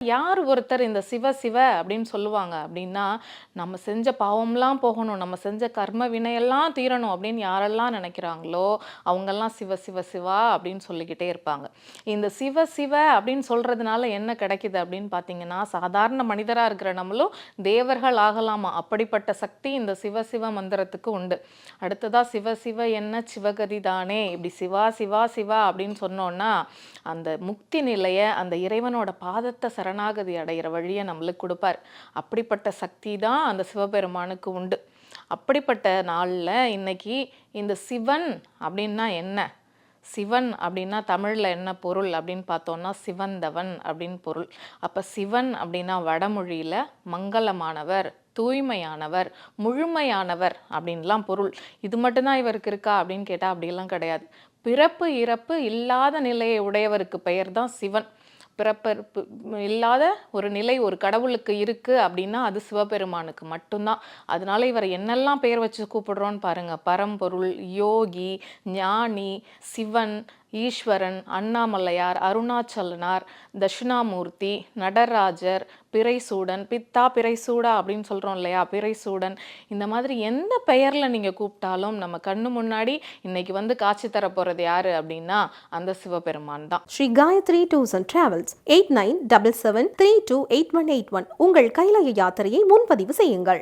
யார் ஒருத்தர் இந்த சிவ சிவ அப்படின்னு சொல்லுவாங்க அப்படின்னா, நம்ம செஞ்ச பாவம்லாம் போகணும், நம்ம செஞ்ச கர்ம வினையெல்லாம் தீரணும் அப்படின்னு யாரெல்லாம் நினைக்கிறாங்களோ, அவங்கெல்லாம் சிவ சிவ சிவா அப்படின்னு சொல்லிக்கிட்டே இருப்பாங்க. இந்த சிவ சிவ அப்படின்னு சொல்றதுனால என்ன கிடைக்குது அப்படின்னு பார்த்தீங்கன்னா, சாதாரண மனிதரா இருக்கிற நம்மளும் தேவர்கள் ஆகலாமா, அப்படிப்பட்ட சக்தி இந்த சிவ சிவ மந்திரத்துக்கு உண்டு. அடுத்ததா சிவ சிவ என்ன சிவகதி தானே, இப்படி சிவா சிவா சிவா அப்படின்னு சொன்னோன்னா, அந்த முக்தி நிலைய அந்த இறைவனோட பாதத்தை சரணாகதி அடைகிற வழியை நம்மளுக்கு கொடுப்பார். அப்படிப்பட்ட சக்தி தான் அந்த சிவபெருமானுக்கு உண்டு. அப்படிப்பட்ட நாளில் இன்னைக்கு இந்த சிவன் அப்படின்னா என்ன, சிவன் அப்படின்னா தமிழில் என்ன பொருள் அப்படின்னு பார்த்தோன்னா சிவந்தவன் அப்படின்னு பொருள். அப்போ சிவன் அப்படின்னா வடமொழியில் மங்களமானவர், தூய்மையானவர், முழுமையானவர் அப்படின்லாம் பொருள். இது மட்டும்தான் இவருக்கு இருக்கா அப்படின்னு கேட்டால் அப்படிலாம் கிடையாது. பிறப்பு இறப்பு இல்லாத நிலையை உடையவருக்கு பெயர் தான் சிவன். பிறப்பிறப்பு இல்லாத ஒரு நிலை ஒரு கடவுளுக்கு இருக்கு அப்படின்னா அது சிவபெருமானுக்கு மட்டும்தான். அதனால இவர் என்னெல்லாம் பெயர் வச்சு கூப்பிடுறோன்னு பாருங்க. பரம்பொருள், யோகி, ஞானி, சிவன், ஈஸ்வரன், அண்ணாமலையார், அருணாச்சலனார், தட்சிணாமூர்த்தி, நடராஜர், பிறைசூடன், பித்தா பிறைசூடா அப்படின்னு சொல்கிறோம் இல்லையா, பிறைசூடன். இந்த மாதிரி எந்த பெயரில் நீங்கள் கூப்பிட்டாலும் நம்ம கண்ணு முன்னாடி இன்னைக்கு வந்து காட்சி தர போகிறது யாரு அப்படின்னா அந்த சிவபெருமான் தான். Shri Gayatri tours and travels 8977728181 உங்கள் கைலாய யாத்திரையை முன்பதிவு செய்யுங்கள்.